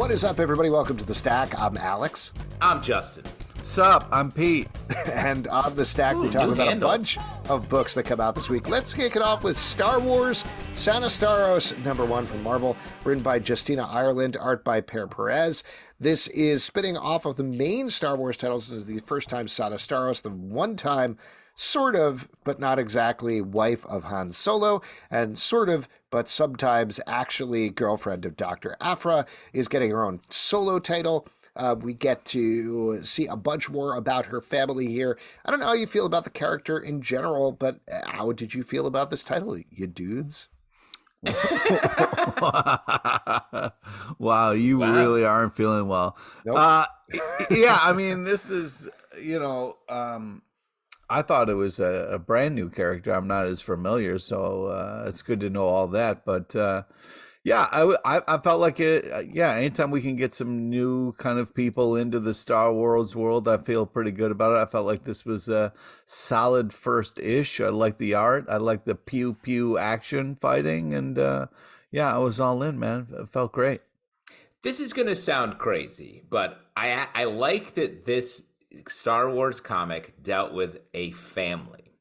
What is up, everybody? Welcome to The Stack. I'm Alex. I'm Justin. Sup? I'm Pete. And on The Stack, we talk about a bunch of books that come out this week. Let's kick it off with Star Wars, Starros, #1 from Marvel, written by Justina Ireland, art by Pere Pérez. This is spinning off of the main Star Wars titles, and is the first time Starros, the one time sort of, but not exactly, wife of Han Solo, and sort of, but sometimes actually girlfriend of Dr. Aphra, is getting her own solo title. We get to see a bunch more about her family here. I don't know how you feel about the character in general, but how did you feel about this title, you dudes? Wow, you really aren't feeling well. Nope. Yeah, I mean, this is, I thought it was a brand new character. I'm not as familiar, so it's good to know all that. But yeah, I felt like it. Yeah, anytime we can get some new kind of people into the Star Wars world, I feel pretty good about it. I felt like this was a solid first-ish. I like the art. I like the pew-pew action fighting. And yeah, I was all in, man. It felt great. This is going to sound crazy, but I like that this Star Wars comic dealt with a family.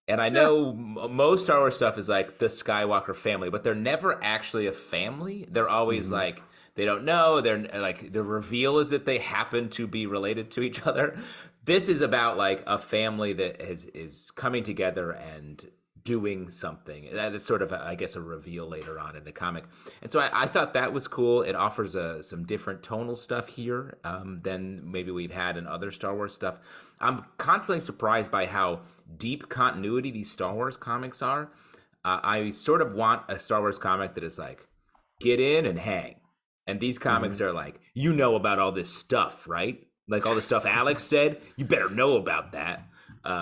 And I know most Star Wars stuff is like the Skywalker family, but they're never actually a family. They're always like, they don't know. They're like, the reveal is that they happen to be related to each other. This is about like a family that is coming together and doing something. That's sort of, I guess, a reveal later on in the comic. And so I thought that was cool. It offers some different tonal stuff here than maybe we've had in other Star Wars stuff. I'm constantly surprised by how deep continuity these Star Wars comics are. I sort of want a Star Wars comic that is like, get in and hang. And these comics are like, you know about all this stuff, right? Like all the stuff Alex said, you better know about that.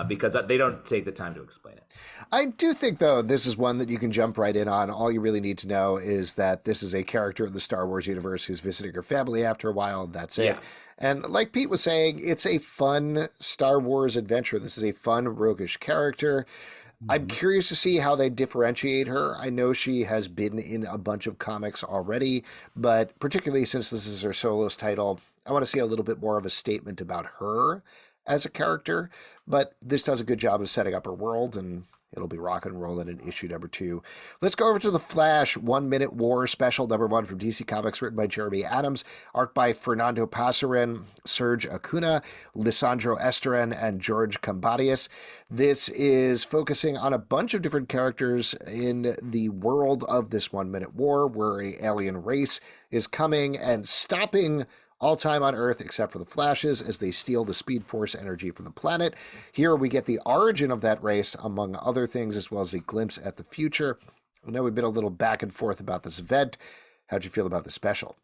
Because they don't take the time to explain it. I do think, though, this is one that you can jump right in on. All you really need to know is that this is a character in the Star Wars universe who's visiting her family after a while, and that's it. Yeah. And like Pete was saying, it's a fun Star Wars adventure. This is a fun, roguish character. I'm curious to see how they differentiate her. I know she has been in a bunch of comics already, but particularly since this is her soloist title, I want to see a little bit more of a statement about her as a character, but this does a good job of setting up her world, and it'll be rock and rolling in issue #2. Let's go over to The Flash, 1 Minute War Special #1 from DC Comics, written by Jeremy Adams, art by Fernando Pasarin, Serge Acuña, Lisandro Estherren, and George Kambadais. This is focusing on a bunch of different characters in the world of this 1 Minute War, where an alien race is coming and stopping all time on Earth except for the Flashes as they steal the Speed Force energy from the planet. Here we get the origin of that race, among other things, as well as a glimpse at the future. I know we've been a little back and forth about this event. How'd you feel about the special?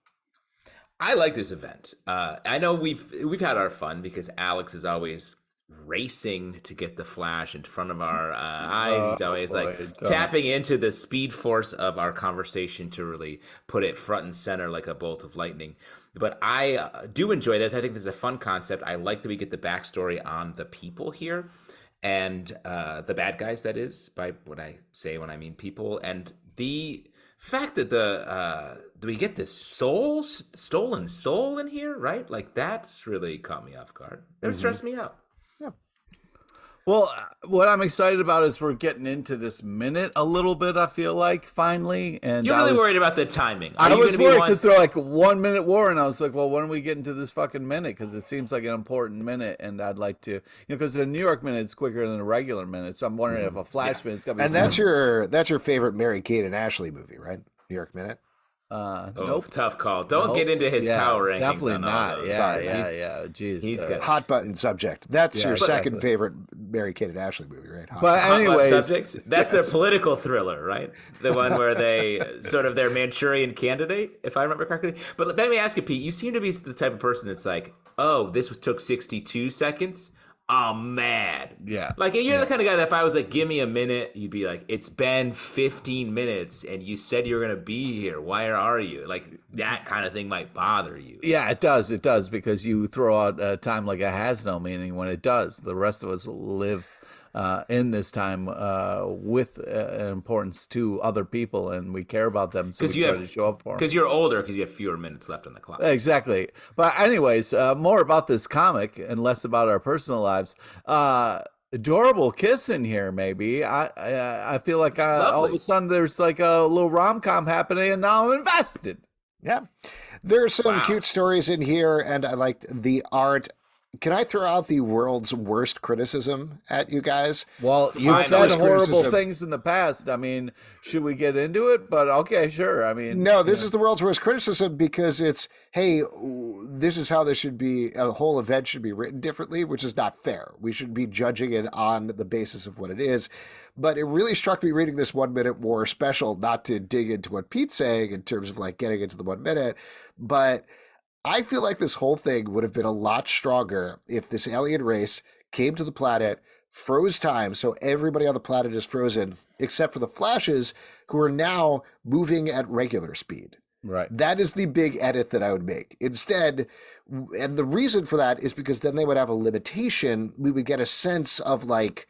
I like this event. I know we've had our fun because Alex is always racing to get the Flash in front of our eyes. He's always tapping into the speed force of our conversation to really put it front and center like a bolt of lightning. But I do enjoy this. I think this is a fun concept. I like that we get the backstory on the people here and the bad guys, that is, by what I say when I mean people. And the fact that do we get this stolen soul in here, right? Like that's really caught me off guard. That stressed me out. Well, what I'm excited about is we're getting into this minute a little bit, I feel like, finally. And you're really worried about the timing. I was worried because they're like 1 minute war, and I was like, well, when are we getting to this fucking minute? Because it seems like an important minute, and I'd like to, because the New York minute's quicker than a regular minute, so I'm wondering if a Flash minute's going to be... And that's your favorite Mary-Kate and Ashley movie, right? New York Minute? Nope. Tough call. Don't get into his power rankings. Definitely not. Yeah. Jeez. He's got hot button subject. That's your second favorite Mary-Kate and Ashley movie, right? Anyways, that's their political thriller, right? The one where they sort of their Manchurian Candidate, if I remember correctly. But let me ask you, Pete. You seem to be the type of person that's like, oh, this took 62 seconds. I'm mad. Yeah. Like, you're the kind of guy that if I was like, give me a minute, you'd be like, it's been 15 minutes and you said you were going to be here. Where are you? Like, that kind of thing might bother you. Yeah, it does. It does, because you throw out time like it has no meaning when it does. The rest of us live in this time with importance to other people, and we care about them, so we try to show up for them. Because you're older, because you have fewer minutes left on the clock. Exactly. But anyways, more about this comic and less about our personal lives. Adorable kiss in here, maybe. I feel like all of a sudden there's like a little rom-com happening, and now I'm invested. Yeah. There's some cute stories in here, and I liked the art. Can I throw out the world's worst criticism at you guys? Well, you've said horrible things in the past. I mean, should we get into it? But okay, sure. I mean, no, this is the world's worst criticism because it's, hey, this is how this should be. A whole event should be written differently, which is not fair. We should be judging it on the basis of what it is. But it really struck me reading this 1 minute war special, not to dig into what Pete's saying in terms of like getting into the 1 minute, but I feel like this whole thing would have been a lot stronger if this alien race came to the planet, froze time, so everybody on the planet is frozen, except for the Flashes, who are now moving at regular speed. Right. That is the big edit that I would make. Instead, and the reason for that is because then they would have a limitation. We would get a sense of like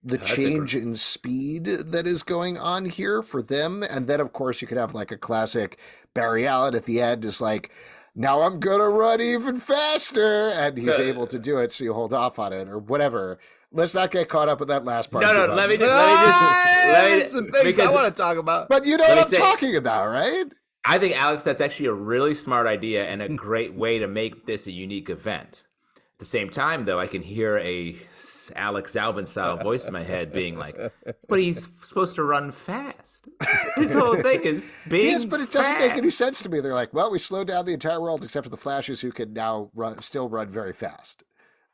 the change in speed that is going on here for them. And then, of course, you could have like a classic Barry Allen at the end is like, now I'm going to run even faster. And he's able to do it. So you hold off on it or whatever. Let's not get caught up in that last part. No, let me just some things I want to talk about. But you know what I'm talking about, right? I think, Alex, that's actually a really smart idea and a great way to make this a unique event. At the same time, though, I can hear a Alex Albin style voice in my head being like, but he's supposed to run fast. His whole thing is being Yes, but it doesn't make any sense to me. They're like, well, we slowed down the entire world except for the Flashes who can now still run very fast.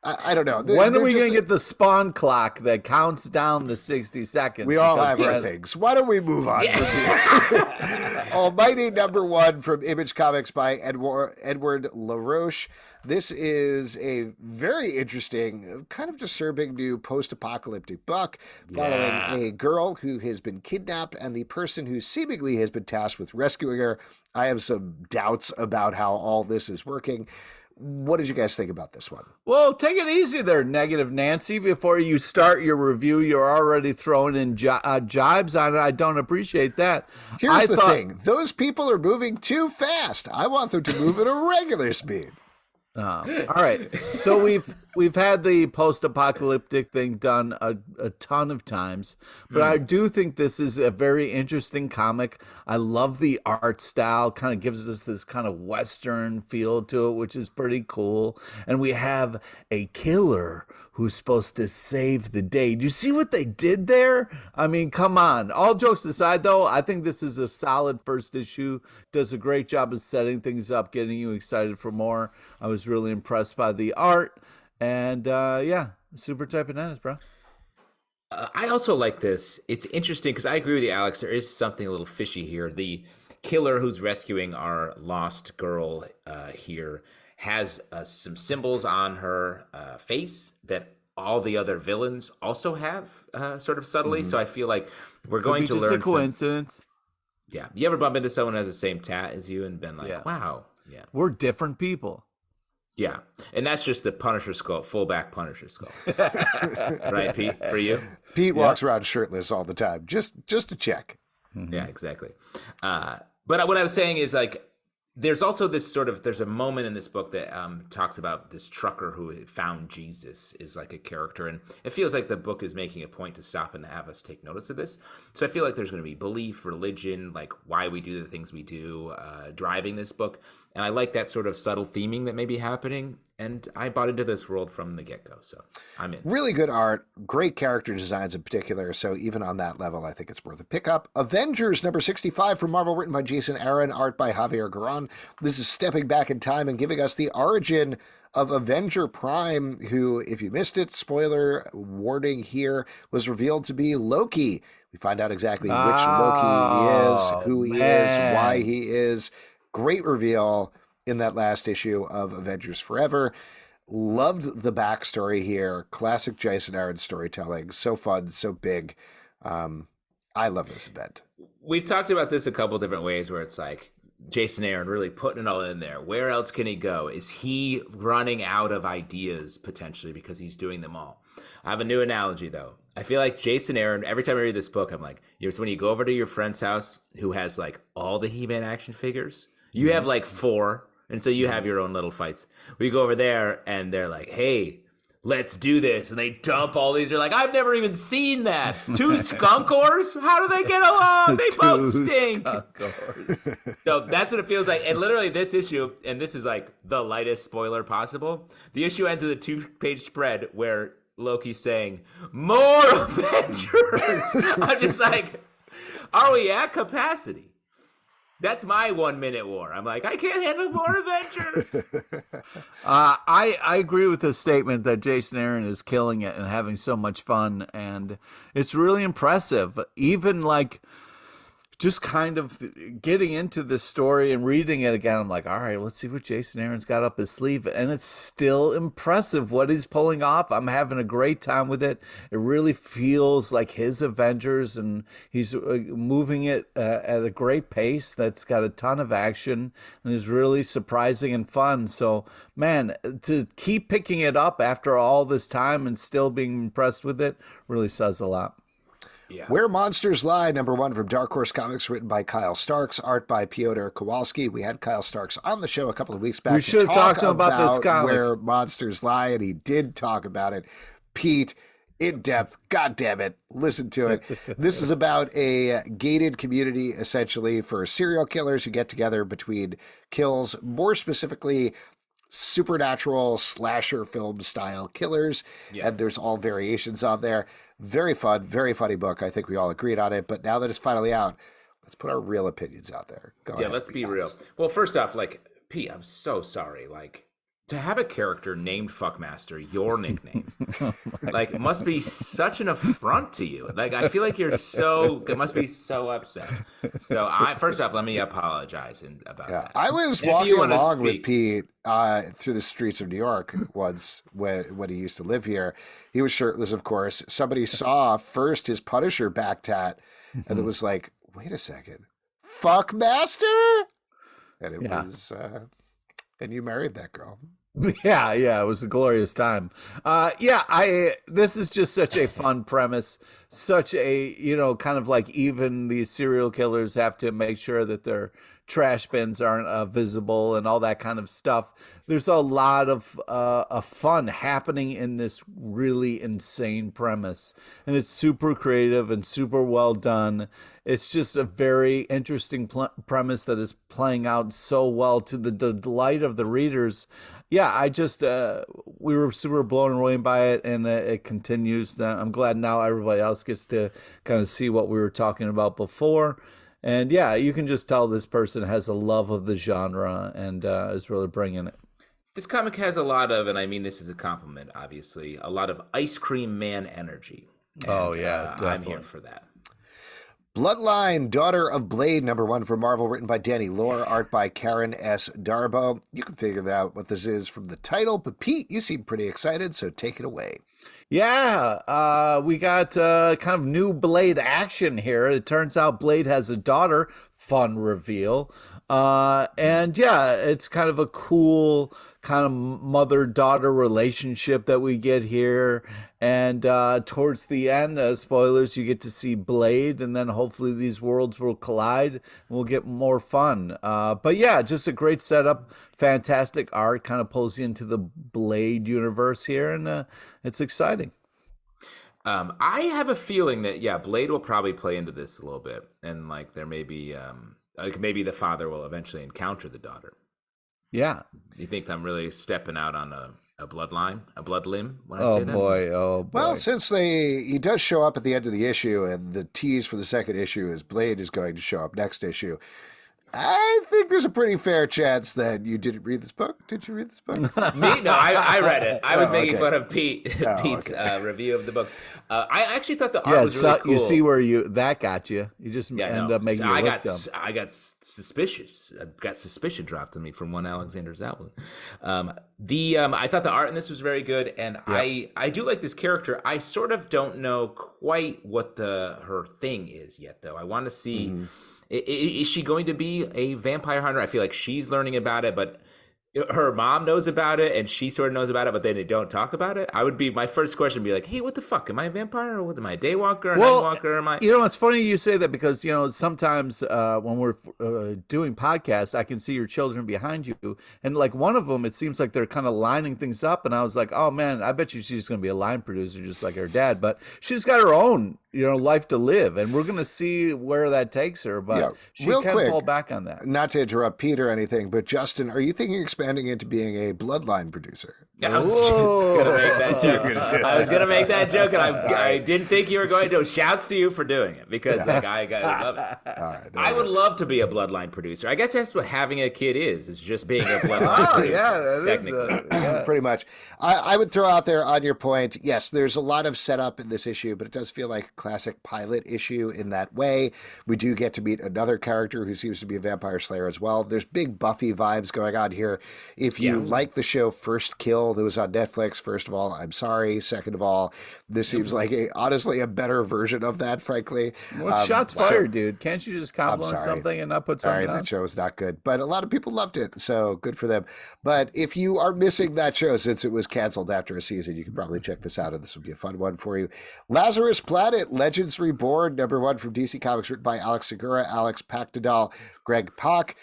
I don't know. When are we going to get the spawn clock that counts down the 60 seconds? We all have our things. Why don't we move on? Yeah. Almighty #1 from Image Comics by Edward Laroche. This is a very interesting, kind of disturbing new post-apocalyptic book following a girl who has been kidnapped and the person who seemingly has been tasked with rescuing her. I have some doubts about how all this is working. What did you guys think about this one? Well, take it easy there, Negative Nancy. Before you start your review, you're already throwing in jibes on it. I don't appreciate that. Here's the thing. Those people are moving too fast. I want them to move at a regular speed. All right. So we've had the post-apocalyptic thing done a ton of times, but I do think this is a very interesting comic. I love the art style, kind of gives us this kind of Western feel to it, which is pretty cool. And we have a killer who's supposed to save the day. Do you see what they did there? I mean, come on. All jokes aside, though, I think this is a solid first issue. Does a great job of setting things up, getting you excited for more. I was really impressed by the art. And, super type bananas, bro. I also like this. It's interesting because I agree with you, Alex. There is something a little fishy here. The killer who's rescuing our lost girl here has some symbols on her face that all the other villains also have, sort of subtly. So I feel like we're going to learn. Just a coincidence. Yeah. You ever bump into someone who has the same tat as you and been like, wow. Yeah. We're different people. Yeah. And that's just the Punisher skull, fullback Punisher skull. Right, Pete? For you? Pete walks around shirtless all the time, just to check. Yeah, exactly. But what I was saying is like, there's also this there's a moment in this book that talks about this trucker who found Jesus is like a character. And it feels like the book is making a point to stop and have us take notice of this. So I feel like there's going to be belief, religion, like why we do the things we do, driving this book. And I like that sort of subtle theming that may be happening. And I bought into this world from the get-go, so I'm in. Really good art, great character designs in particular, so even on that level, I think it's worth a pickup. Avengers #65 from Marvel, written by Jason Aaron, art by Javier Garrón. This is stepping back in time and giving us the origin of Avenger Prime, who, if you missed it, spoiler warning here, was revealed to be Loki. We find out exactly which Loki he is, who he is, why he is. Great reveal in that last issue of Avengers Forever. Loved the backstory here. Classic Jason Aaron storytelling. So fun, so big. I love this event. We've talked about this a couple different ways where it's like Jason Aaron really putting it all in there. Where else can he go? Is he running out of ideas potentially because he's doing them all? I have a new analogy, though. I feel like Jason Aaron, every time I read this book, I'm like, it's when you go over to your friend's house who has like all the He-Man action figures. You have like 4, and so you have your own little fights. We go over there, and they're like, hey, let's do this. And they dump all these. They're like, I've never even seen that. 2 skunkors? How do they get along? They both stink. So that's what it feels like. And literally this issue, and this is like the lightest spoiler possible, the issue ends with a 2-page spread where Loki's saying, more Avengers. I'm just like, are we at capacity? That's my 1-minute war. I'm like, I can't handle more Avengers. I agree with the statement that Jason Aaron is killing it and having so much fun, and it's really impressive. Even like just kind of getting into this story and reading it again, I'm like, all right, let's see what Jason Aaron's got up his sleeve. And it's still impressive what he's pulling off. I'm having a great time with it. It really feels like his Avengers, and he's moving it at a great pace that's got a ton of action and is really surprising and fun. So, man, to keep picking it up after all this time and still being impressed with it really says a lot. Yeah. Where Monsters Lie, #1 from Dark Horse Comics, written by Kyle Starks, art by Piotr Kowalski. We had Kyle Starks on the show a couple of weeks back. We should have talked to him about this comic. Where Monsters Lie, and he did talk about it. Pete, in depth, God damn it, listen to it. This is about a gated community, essentially, for serial killers who get together between kills, more specifically supernatural slasher film style killers, and there's all variations on there. Very fun, very funny book. I think we all agreed on it, but now that it's finally out, let's put our real opinions out there. Go ahead, let's be real. Well, first off, like, Pete, I'm so sorry. Like, to have a character named Fuckmaster, your nickname, like, it must be such an affront to you. Like, I feel like it must be so upset. So, first off, let me apologize about that. I was walking along with Pete through the streets of New York once when he used to live here. He was shirtless, of course. Somebody saw first his Punisher back tat, and it was like, wait a second, Fuckmaster? And it was, and you married that girl. Yeah, it was a glorious time. This is just such a fun premise, such a, kind of like even these serial killers have to make sure that their trash bins aren't visible and all that kind of stuff. There's a lot of fun happening in this really insane premise, and it's super creative and super well done. It's just a very interesting premise that is playing out so well to the delight of the readers. Yeah, we were super blown away by it, and it continues. I'm glad now everybody else gets to kind of see what we were talking about before. And yeah, you can just tell this person has a love of the genre and is really bringing it. This comic has a lot of, and I mean this is a compliment, obviously, a lot of Ice Cream Man energy. And, definitely. I'm here for that. Bloodline, Daughter of Blade, #1 from Marvel, written by Danny Lore, art by Karen S. Darboe. You can figure out what this is from the title, but Pete, you seem pretty excited, so take it away. Yeah, we got kind of new Blade action here. It turns out Blade has a daughter. Fun reveal. And yeah, it's kind of a cool kind of mother-daughter relationship that we get here. And towards the end, spoilers, you get to see Blade, and then hopefully these worlds will collide and we'll get more fun. But yeah, just a great setup, fantastic art, kind of pulls you into the Blade universe here, and it's exciting. I have a feeling that, Blade will probably play into this a little bit, and like there may be, maybe the father will eventually encounter the daughter. Yeah. You think I'm really stepping out on a bloodline, a blood limb when I say that? Oh boy. Well, since he does show up at the end of the issue, and the tease for the second issue is Blade is going to show up next issue, I think there's a pretty fair chance that you didn't read this book. Did you read this book? Me? No, I read it. I was making fun of Pete's review of the book. I actually thought the art was really cool. You see where that got you. You just end up making you look dumb. I got suspicious. I got suspicion dropped on me from one Alexander Zatlin. I thought the art in this was very good, and I do like this character. I sort of don't know quite what her thing is yet, though. I want to see... Is she going to be a vampire hunter? I feel like she's learning about it, but her mom knows about it and she sort of knows about it, but then they don't talk about it, my first question would be like, hey, what the fuck? Am I a vampire or what am I, a daywalker, a nightwalker? Am I? You know, it's funny you say that because, you know, sometimes when we're doing podcasts, I can see your children behind you. And like one of them, it seems like they're kind of lining things up. And I was like, oh, man, I bet you she's going to be a line producer just like her dad. But she's got her own, you know, life to live. And we're going to see where that takes her. But she can fall back on that. Not to interrupt Pete or anything, but Justin, are you thinking expanding into being a Bloodline producer? I was just going to make that joke. I was going to make that joke, and I didn't think you were going to. Shouts to you for doing it, because like, I love it. All right, I would love to be a Bloodline producer. I guess that's what having a kid is just being a Bloodline producer. Yeah, technically. Pretty much. I would throw out there on your point, yes, there's a lot of setup in this issue, but it does feel like a classic pilot issue in that way. We do get to meet another character who seems to be a vampire slayer as well. There's big Buffy vibes going on here. If you like the show First Kill that was on Netflix, first of all, I'm sorry. Second of all, this seems like honestly a better version of that, frankly. Well, shots fired, dude. Can't you just compliment something and not put something on? That show is not good, but a lot of people loved it, so good for them. But if you are missing that show since it was canceled after a season, you can probably check this out, and this would be a fun one for you. Lazarus Planet, Legends Reborn, #1 from DC Comics, written by Alex Segura, Alex Paknadel, Greg Pak,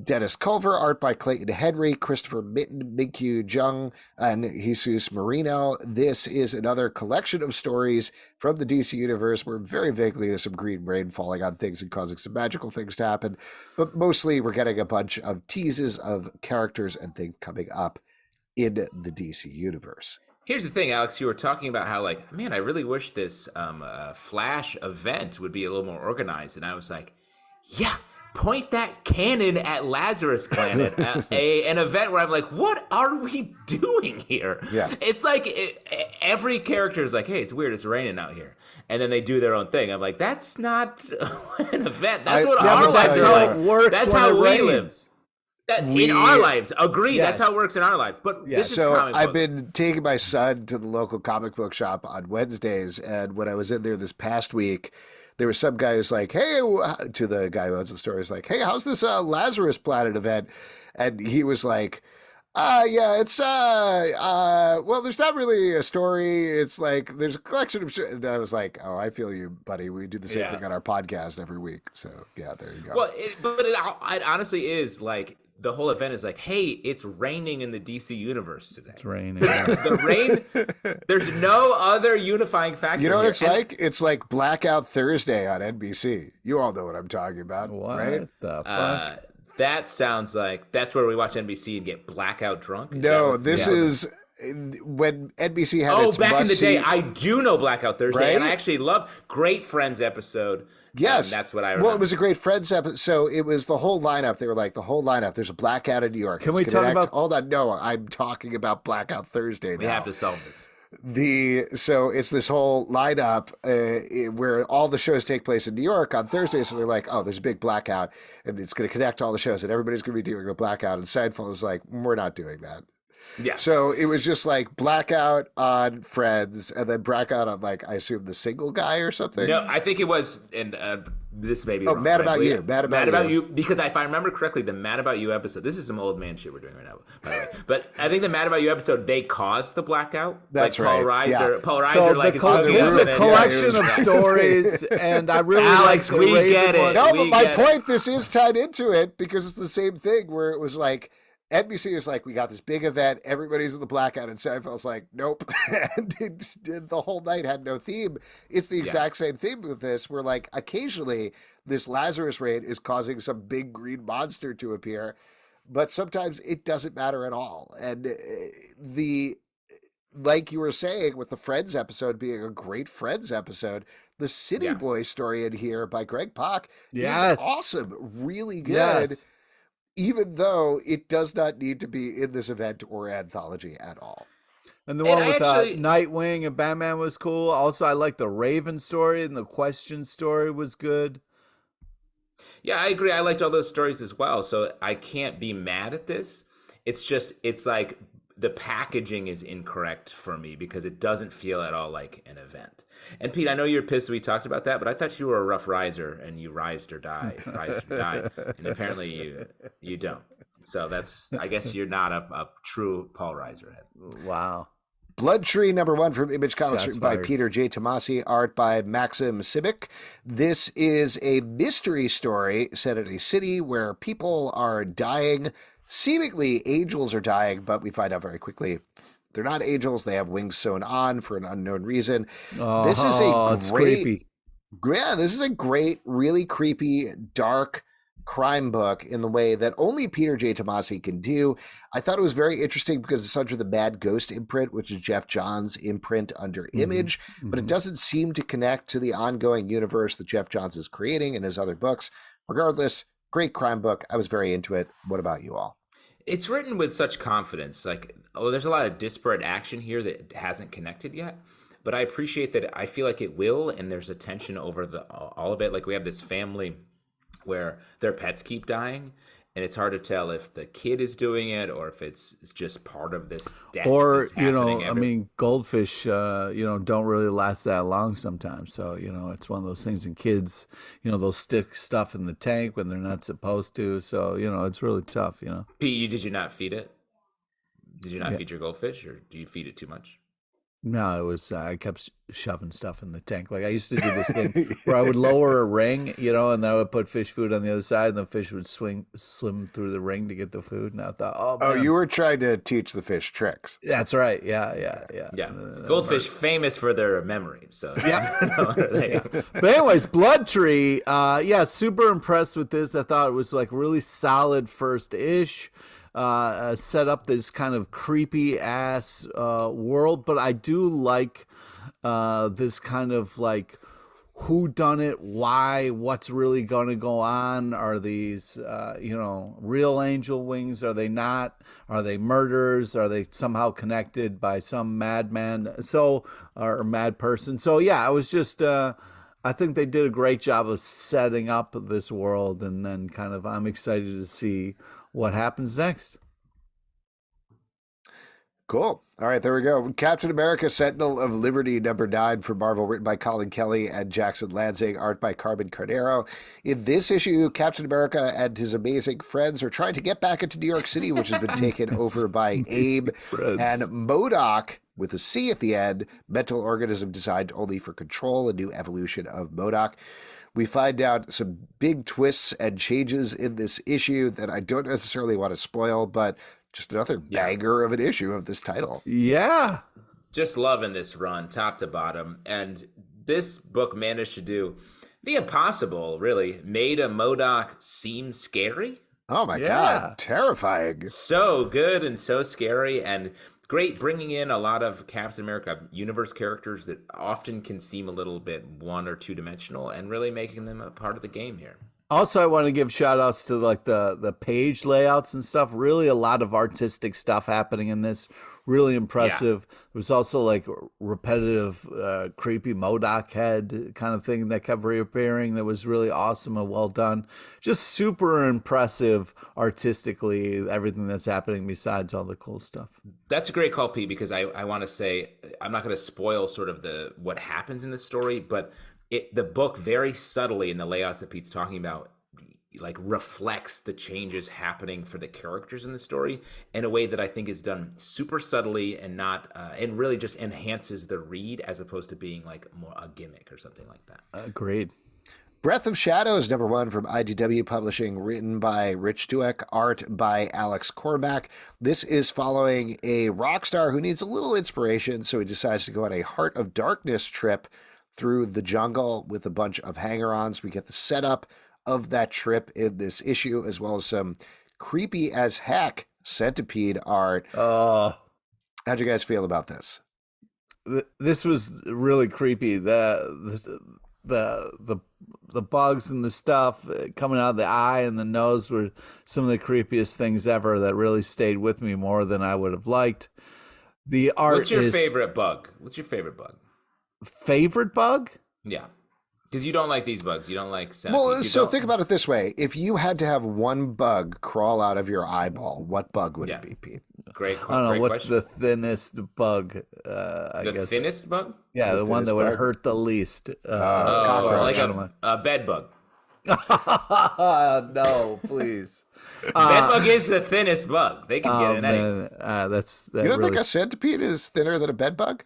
Dennis Culver, art by Clayton Henry, Christopher Mitten, Minkyu, Jung, and Jesus Marino. This is another collection of stories from the DC universe where very vaguely there's some green rain falling on things and causing some magical things to happen, but mostly we're getting a bunch of teases of characters and things coming up in the DC universe. Here's the thing, Alex, you were talking about how, like, man, I really wish this Flash event would be a little more organized. And I was like, yeah, point that cannon at Lazarus Planet, an event where I'm like, what are we doing here? Yeah. It's like every character is like, hey, it's weird, it's raining out here. And then they do their own thing. I'm like, that's not an event. That's what our lives are like. Works. That's how we live. In our lives, agreed. Yes. That's how it works in our lives. But this is comic books. I've been taking my son to the local comic book shop on Wednesdays, and when I was in there this past week, there was some guy who's like, hey, to the guy who owns the store, he's like, hey, how's this Lazarus Planet event? And he was like, yeah, it's, well, there's not really a story. It's like, there's a collection of shit. And I was like, oh, I feel you, buddy. We do the same thing on our podcast every week. So, yeah, there you go. Well, but it honestly is like, the whole event is like, hey, it's raining in the DC universe today. It's raining. The rain, there's no other unifying factor. You know what here. it's like? It's like Blackout Thursday on NBC. You all know what I'm talking about, right? What the fuck? That sounds like that's where we watch NBC and get blackout drunk. No, this is when NBC had its back in the day. must-see- I do know Blackout Thursday, Right? and I actually love Great Friends episode. Yes. That's what I remember. Well, it was a Great Friends episode. So it was the whole lineup. They were like, the whole lineup. There's a blackout in New York. Can we talk about... Hold on. No, I'm talking about Blackout Thursday now. We have to solve this. So it's this whole lineup where all the shows take place in New York on Thursday. So they're like, oh, there's a big blackout, and it's going to connect all the shows, and everybody's going to be doing a blackout. And Seinfeld was like, we're not doing that. Yeah. So it was just like blackout on Friends, and then blackout on, like, I assume the Single Guy or something. No, I think it was, and this may be Oh, wrong, Mad but About You. Mad About You. Because if I remember correctly, the Mad About You episode, this is some old man shit we're doing right now, by the way. But I think the Mad About You episode, they caused the blackout. That's like right. Paul Reiser, So like, this is a collection of stories, and I really Alex, like the we Raven get it. one. No, We but my get point, this is tied into it because it's the same thing where it was like, NBC was like, we got this big event, everybody's in the blackout, and Seinfeld's like, nope. And the whole night had no theme. It's the exact same theme with this, where like occasionally this Lazarus raid is causing some big green monster to appear, but sometimes it doesn't matter at all. And like you were saying with the Friends episode being a great Friends episode, the City Boy story in here by Greg Pak is awesome, really good. Yes. Even though it does not need to be in this event or anthology at all. And the one with Nightwing and Batman was cool. Also, I like the Raven story, and the Question story was good. Yeah, I agree. I liked all those stories as well. So I can't be mad at this. It's just, it's like the packaging is incorrect for me because it doesn't feel at all like an event. And Pete, I know you're pissed we talked about that, but I thought you were a rough riser and you rised or died, and apparently you don't. So I guess you're not a true Paul Reiser head. Wow. Blood Tree #1 from Image Comics, written by fired. Peter J. Tomasi, art by Maxim Sibic. This is a mystery story set in a city where people are dying. Seemingly, angels are dying, but we find out very quickly they're not angels. They have wings sewn on for an unknown reason. This is it's creepy. Yeah, this is a great, really creepy, dark crime book in the way that only Peter J. Tomasi can do. I thought it was very interesting because it's under the Mad Ghost imprint, which is Jeff Johns' imprint under Image, but it doesn't seem to connect to the ongoing universe that Jeff Johns is creating in his other books. Regardless, great crime book. I was very into it. What about you all? It's written with such confidence. There's a lot of disparate action here that hasn't connected yet. But I appreciate that. I feel like it will, and there's a tension over all of it. Like we have this family where their pets keep dying, and it's hard to tell if the kid is doing it or if it's just part of this death. Or, goldfish, don't really last that long sometimes. So, it's one of those things, and kids, they'll stick stuff in the tank when they're not supposed to. So, it's really tough, Pete, did you not feed it? Did you not feed your goldfish, or do you feed it too much? No, it was, I kept shoving stuff in the tank. Like I used to do this thing where I would lower a ring, and then I would put fish food on the other side, and the fish would swim through the ring to get the food. And I thought, oh, you were trying to teach the fish tricks. That's right. Yeah. Goldfish famous for their memory. So yeah. But anyways, Blood Tree. Super impressed with this. I thought it was like really solid first-ish. Set up this kind of creepy ass world, but I do like this kind of like who done it, why, what's really going to go on. Are these real angel wings? Are they not? Are they murders? Are they somehow connected by some madman or mad person? So yeah, I was just I think they did a great job of setting up this world, and then I'm excited to see what happens next. Cool. All right, there we go. Captain America, Sentinel of Liberty #9 for Marvel, written by Colin Kelly and Jackson Lansing, art by Carmen Carnero. In this issue, Captain America and his amazing friends are trying to get back into New York City, which has been taken over by AIM and MODOK, with a C at the end, mental organism designed only for control, a new evolution of MODOK. We find out some big twists and changes in this issue that I don't necessarily want to spoil, but just another banger of an issue of this title. Yeah. Just loving this run, top to bottom. And this book managed to do the impossible, really. Made a MODOK seem scary. Oh, my God. Terrifying. So good and so scary. And great bringing in a lot of Captain America universe characters that often can seem a little bit one or two dimensional, and really making them a part of the game here. Also, I want to give shout outs to like the page layouts and stuff. Really a lot of artistic stuff happening in this. Really impressive. Yeah. There was also like repetitive, creepy MODOK head kind of thing that kept reappearing. That was really awesome and well done. Just super impressive artistically, everything that's happening besides all the cool stuff. That's a great call, Pete, because I want to say, I'm not going to spoil sort of what happens in the story, but the book very subtly in the layouts that Pete's talking about, like reflects the changes happening for the characters in the story in a way that I think is done super subtly and not and really just enhances the read as opposed to being like more a gimmick or something like that. Agreed. Breath of Shadows #1 from IDW Publishing, written by Rich Dueck, art by Alex Cormack. This is following a rock star who needs a little inspiration, so he decides to go on a Heart of Darkness trip through the jungle with a bunch of hanger-ons. We get the setup of that trip in this issue, as well as some creepy as heck centipede art. How'd you guys feel about this? This was really creepy. The bugs and the stuff coming out of the eye and the nose were some of the creepiest things ever that really stayed with me more than I would have liked. The art. What's your favorite bug? What's your favorite bug? Favorite bug? Yeah. Because you don't like these bugs. You don't like centipedes. Well, so think about it this way. If you had to have one bug crawl out of your eyeball, what bug would it be, Pete? Great I don't know. What's question. the thinnest bug? I guess. The thinnest bug? Yeah, the one that would hurt the least. Like a bed bug. No, please. Bedbug is the thinnest bug. They can get in anything. That You don't really, think a centipede is thinner than a bedbug?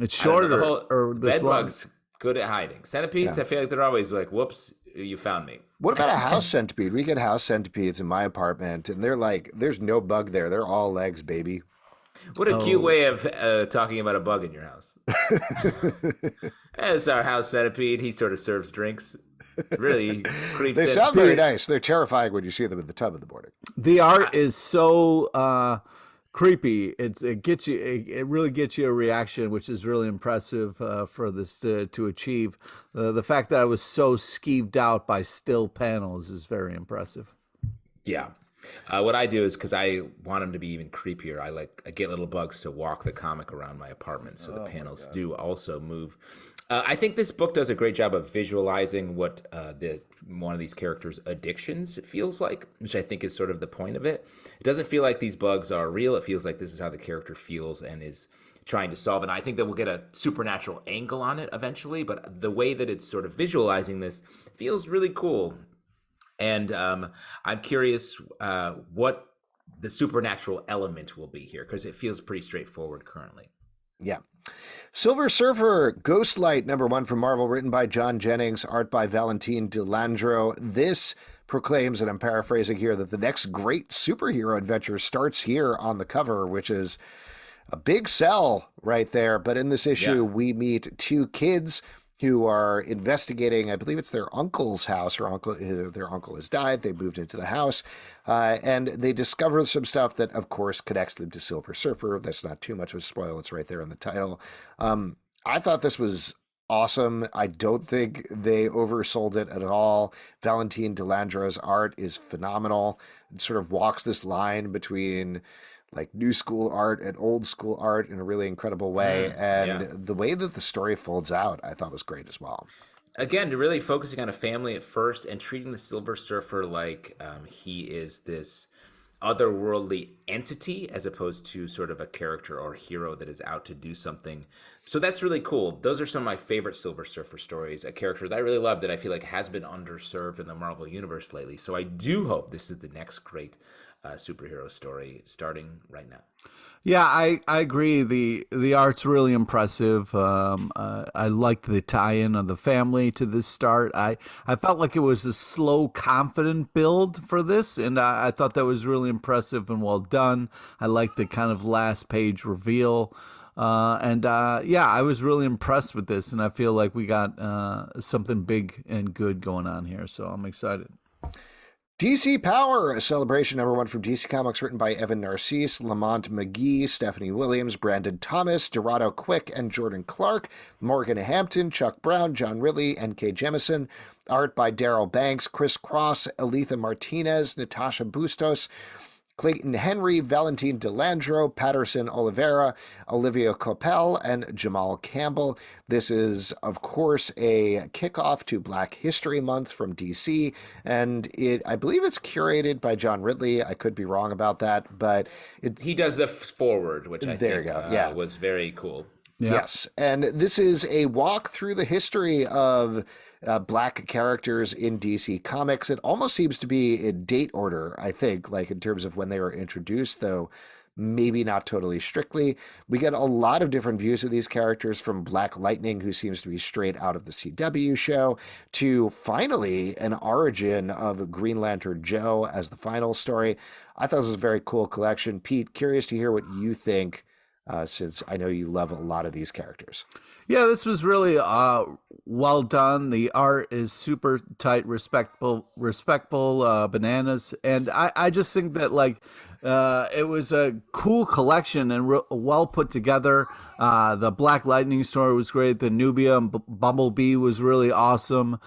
it's shorter. Bedbugs good at hiding. Centipedes, I feel like they're always like, "Whoops, you found me." What about a house centipede? We get house centipedes in my apartment, and they're like, there's no bug there. They're all legs, baby. What a cute way of talking about a bug in your house. As our house centipede, he sort of serves drinks. Really creeps They in. sound very nice. They're terrifying when you see them in the tub in the morning. The art is so creepy. It gets you. It really gets you a reaction, which is really impressive for this to achieve. The fact that I was so skeeved out by still panels is very impressive. Yeah. What I do is, because I want them to be even creepier, I get little bugs to walk the comic around my apartment, so the panels do also move. I think this book does a great job of visualizing what one of these characters' addictions feels like, which I think is sort of the point of it. It doesn't feel like these bugs are real. It feels like this is how the character feels and is trying to solve it. And I think that we'll get a supernatural angle on it eventually, but the way that it's sort of visualizing this feels really cool. And I'm curious what the supernatural element will be here, because it feels pretty straightforward currently. Yeah. Silver Surfer, Ghostlight, #1 from Marvel, written by John Jennings, art by Valentin DeLandro. This proclaims, and I'm paraphrasing here, that the next great superhero adventure starts here on the cover, which is a big sell right there. But in this issue, we meet two kids who are investigating, I believe it's their uncle's house. Their uncle has died. They moved into the house, and they discover some stuff that, of course, connects them to Silver Surfer. That's not too much of a spoil. It's right there in the title. I thought this was awesome. I don't think they oversold it at all. Valentin DeLandro's art is phenomenal. It sort of walks this line between like new school art and old school art in a really incredible way. And the way that the story folds out, I thought was great as well. Again, really focusing on a family at first and treating the Silver Surfer like he is this otherworldly entity as opposed to sort of a character or hero that is out to do something. So that's really cool. Those are some of my favorite Silver Surfer stories, a character that I really love that I feel like has been underserved in the Marvel Universe lately. So I do hope this is the next great superhero story starting right now. Yeah, I agree. The art's really impressive. I liked the tie-in of the family to this start. I felt like it was a slow, confident build for this, and I thought that was really impressive and well done. I liked the kind of last page reveal. I was really impressed with this, and I feel like we got something big and good going on here, so I'm excited. DC Power, a celebration #1 from DC Comics, written by Evan Narcisse, Lamont McGee, Stephanie Williams, Brandon Thomas, Dorado Quick, and Jordan Clark, Morgan Hampton, Chuck Brown, John Ridley, and K. Jemison. Art by Daryl Banks, Chris Cross, Aletha Martinez, Natasha Bustos, Clayton Henry, Valentin DeLandro, Patterson Oliveira, Olivia Coppell, and Jamal Campbell. This is, of course, a kickoff to Black History Month from DC, and I believe it's curated by John Ridley. I could be wrong about that, but he does the forward, which I think was very cool. Yeah. Yes, and this is a walk through the history of Black characters in DC Comics. It almost seems to be in date order, I think, like in terms of when they were introduced, though maybe not totally strictly. We get a lot of different views of these characters, from Black Lightning, who seems to be straight out of the CW show, to finally an origin of Green Lantern Joe as the final story. I thought this was a very cool collection. Pete, curious to hear what you think, since I know you love a lot of these characters. Yeah, this was really well done. The art is super tight, respectful, bananas. And I just think that it was a cool collection and well put together. The Black Lightning story was great. The Nubia and Bumblebee was really awesome.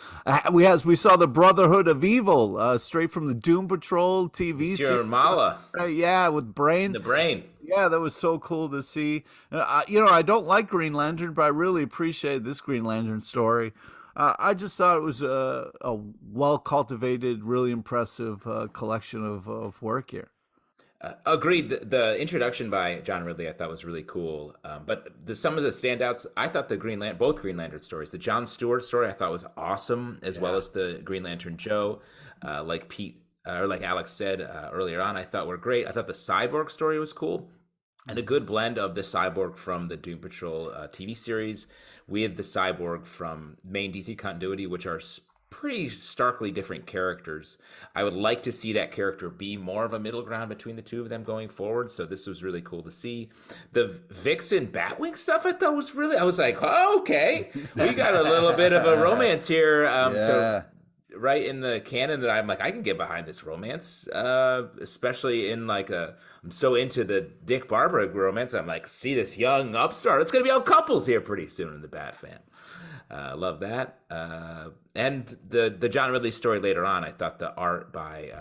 We saw the Brotherhood of Evil straight from the Doom Patrol TV series. Mala. Yeah, with Brain. The Brain. Yeah, that was so cool to see. I don't like Green Lantern, but I really appreciate this Green Lantern story. I just thought it was a well-cultivated, really impressive collection of work here. Agreed. The introduction by John Ridley I thought was really cool. But some of the standouts, I thought both Green Lantern stories, the John Stewart story I thought was awesome, as well as the Green Lantern Joe, like Pete or like Alex said earlier on, I thought were great. I thought the Cyborg story was cool. And a good blend of the Cyborg from the Doom Patrol TV series with the Cyborg from main DC continuity, which are pretty starkly different characters. I would like to see that character be more of a middle ground between the two of them going forward. So this was really cool to see. The Vixen Batwing stuff I thought was I was like, oh, okay, we got a little bit of a romance here right in the canon that I'm like, I can get behind this romance, especially in like I'm so into the Dick Barbara romance. I'm like, see this young upstart. It's going to be all couples here pretty soon in the Bat fan. Love that. And the John Ridley story later on, I thought the art by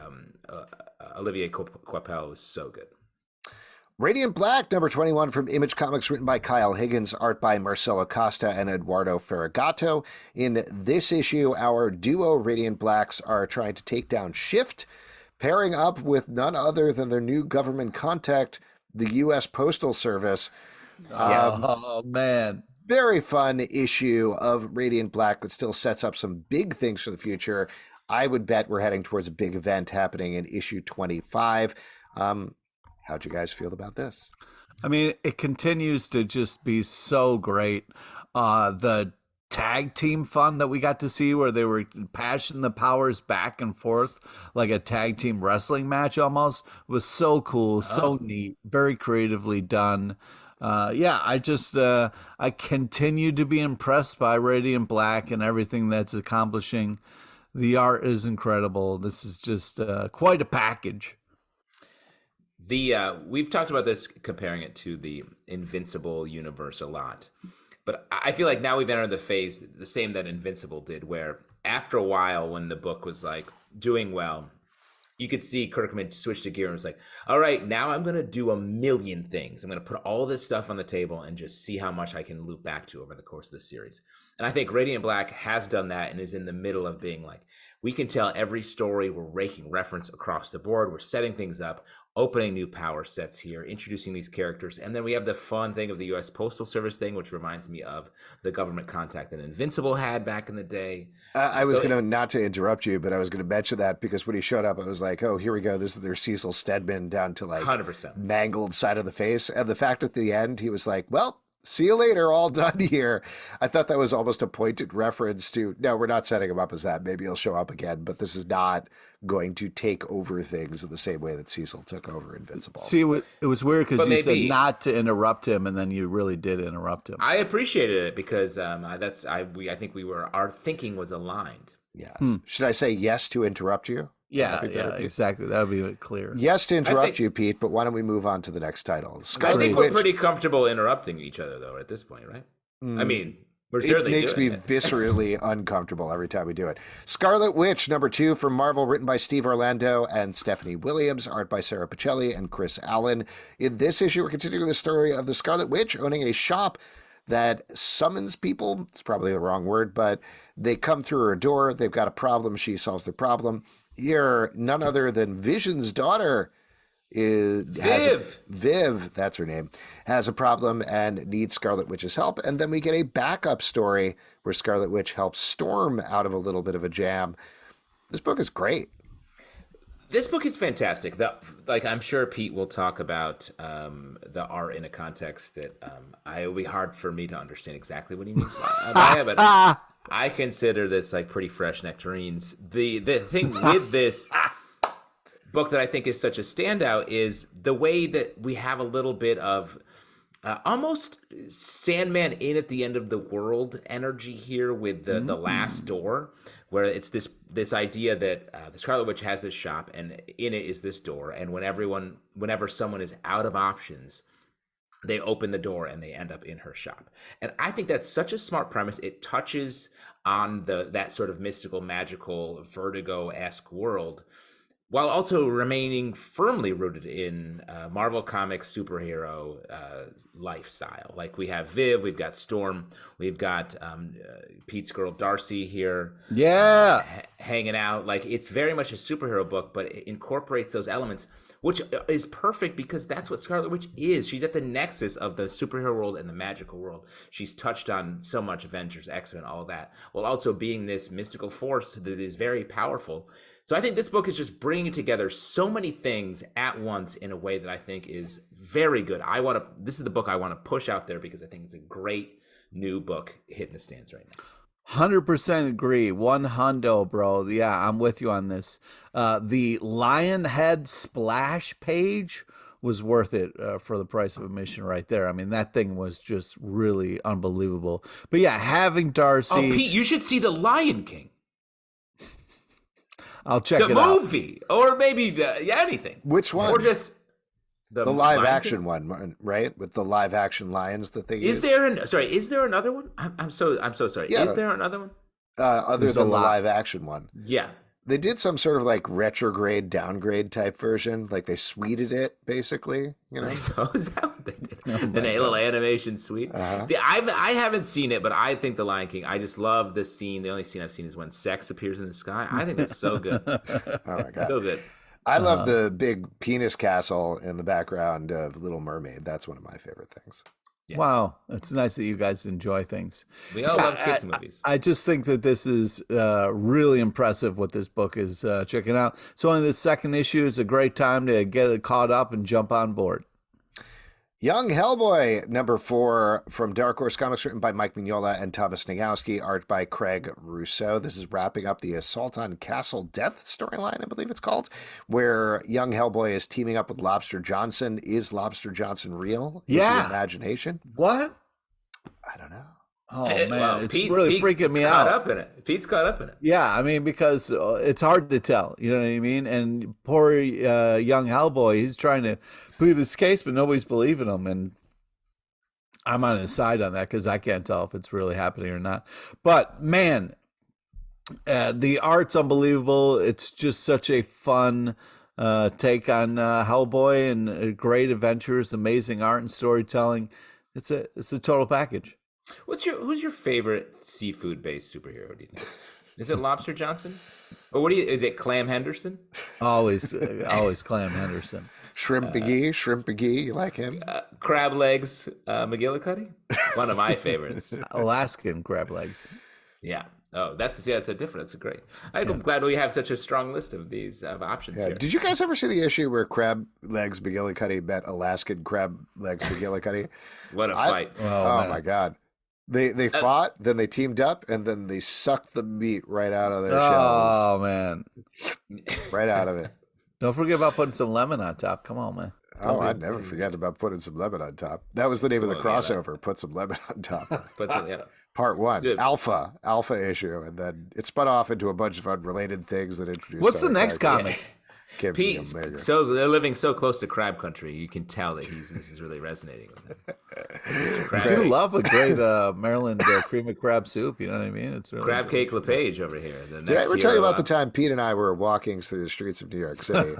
Olivier Coipel was so good. Radiant Black, number 21 from Image Comics, written by Kyle Higgins, art by Marcelo Costa and Eduardo Ferragato. In this issue, our duo Radiant Blacks are trying to take down Shift, pairing up with none other than their new government contact, the U.S. Postal Service. Oh, man. Very fun issue of Radiant Black that still sets up some big things for the future. I would bet we're heading towards a big event happening in issue 25. How'd you guys feel about this? I mean, it continues to just be so great. The tag team fun that we got to see where they were passing the powers back and forth like a tag team wrestling match almost was so cool, so neat, very creatively done. I continue to be impressed by Radiant Black and everything that's accomplishing. The art is incredible. This is just quite a package. We've talked about this, comparing it to the Invincible universe a lot, but I feel like now we've entered the phase, the same that Invincible did, where after a while, when the book was like doing well, you could see Kirkman switch to gear and was like, all right, now I'm going to do a million things. I'm going to put all this stuff on the table and just see how much I can loop back to over the course of the series. And I think Radiant Black has done that and is in the middle of being like, we can tell every story. We're raking reference across the board. We're setting things up, opening new power sets here, introducing these characters. And then we have the fun thing of the U.S. Postal Service thing, which reminds me of the government contact that Invincible had back in the day. I was going to, not to interrupt you, but I was going to mention that because when he showed up, I was like, oh, here we go. This is their Cecil Stedman down to like 100%. Mangled side of the face. And the fact at the end, he was like, well, see you later, all done here. I thought that was almost a pointed reference to, no, we're not setting him up as that. Maybe he'll show up again, but this is not going to take over things in the same way that Cecil took over Invincible. See, it was weird because you said not to interrupt him, and then you really did interrupt him. I appreciated it because I think our thinking was aligned. Yes. Should I say yes to interrupt you? Yeah, exactly. That would be clear. Yes to interrupt you, Pete, but why don't we move on to the next title? I think we're pretty comfortable interrupting each other, though, at this point, right? I mean, we're certainly doing it. It makes me viscerally uncomfortable every time we do it. Scarlet Witch, number 2 from Marvel, written by Steve Orlando and Stephanie Williams, art by Sarah Pacelli and Chris Allen. In this issue, we're continuing the story of the Scarlet Witch owning a shop that summons people. It's probably the wrong word, but they come through her door. They've got a problem. She solves the problem. Here, none other than Vision's daughter Viv, that's her name, has a problem and needs Scarlet Witch's help. And then we get a backup story where Scarlet Witch helps Storm out of a little bit of a jam. This book is great. This book is fantastic. I'm sure Pete will talk about the art in a context that it will be hard for me to understand exactly what he means by it, but I consider this like pretty fresh nectarines. The thing with this book that I think is such a standout is the way that we have a little bit of almost Sandman in at the end of the world energy here with the last door, where it's this idea that the Scarlet Witch has this shop and in it is this door, and whenever someone is out of options, they open the door and they end up in her shop. And I think that's such a smart premise. It touches on that sort of mystical, magical, Vertigo-esque world, while also remaining firmly rooted in Marvel Comics superhero lifestyle. Like we have Viv, we've got Storm, we've got Pete's girl Darcy here. Yeah. hanging out. Like, it's very much a superhero book, but it incorporates those elements, which is perfect because that's what Scarlet Witch is. She's at the nexus of the superhero world and the magical world. She's touched on so much Avengers, X-Men, all that, while also being this mystical force that is very powerful. So I think this book is just bringing together so many things at once in a way that I think is very good. This is the book I want to push out there because I think it's a great new book hitting the stands right now. 100% agree. 100, bro. Yeah, I'm with you on this. The lion head splash page was worth it for the price of admission right there. I mean, that thing was just really unbelievable. But yeah, having Darcy. Oh, Pete, you should see The Lion King. I'll check it out. The movie, or maybe anything. Which one? Or just the live action one, right? With the live action lions that they use. Is there another one? I'm so sorry. Yeah, is there another one? Other than the live action one. Yeah. They did some sort of like retrograde downgrade type version. Like they sweeted it, basically. You know? So is that what they did? The little animation suite. I haven't seen it, but I think The Lion King. I just love this scene. The only scene I've seen is when sex appears in the sky. I think that's so good. Oh my god, so good. I love the big penis castle in the background of Little Mermaid. That's one of my favorite things. Yeah. Wow, it's nice that you guys enjoy things. We all love kids movies. I just think that this is really impressive what this book is checking out. So only the second issue is a great time to get it caught up and jump on board. Young Hellboy, #4 from Dark Horse Comics, written by Mike Mignola and Thomas Nagowski, art by Craig Rousseau. This is wrapping up the Assault on Castle Death storyline, I believe it's called, where young Hellboy is teaming up with Lobster Johnson. Is Lobster Johnson real? Is he imagination? What? I don't know. Oh, man, it's really freaking me out. Pete's caught up in it. Yeah, I mean, because it's hard to tell, you know what I mean? And poor young Hellboy, he's trying to plead this case, but nobody's believing him. And I'm on his side on that because I can't tell if it's really happening or not. But, man, the art's unbelievable. It's just such a fun take on Hellboy, and great adventures, amazing art and storytelling. It's a total package. Who's your favorite seafood based superhero, do you think? Is it Lobster Johnson? Or is it Clam Henderson? Always Clam Henderson. Shrimp McGee, you like him? Crab Legs McGillicuddy? One of my favorites. Alaskan crab legs. Yeah. Oh, that's a different. That's great. I'm glad we have such a strong list of these options here. Did you guys ever see the issue where Crab Legs McGillicuddy met Alaskan Crab Legs McGillicuddy? What a fight. Oh my God. They fought, then they teamed up, and then they sucked the meat right out of their shells. Oh, man. Right out of it. Don't forget about putting some lemon on top. Come on, man. I'd never forget about putting some lemon on top. That was the name of the crossover, Put Some Lemon on Top. Part 1, Alpha issue, and then it spun off into a bunch of unrelated things that introduced. What's the next comic? Pete, so they're living so close to crab country, you can tell that this is really resonating with him. I do love a great Maryland cream of crab soup. You know what I mean? It's really Crab Cake LePage over here. Did I ever tell you about the time Pete and I were walking through the streets of New York City?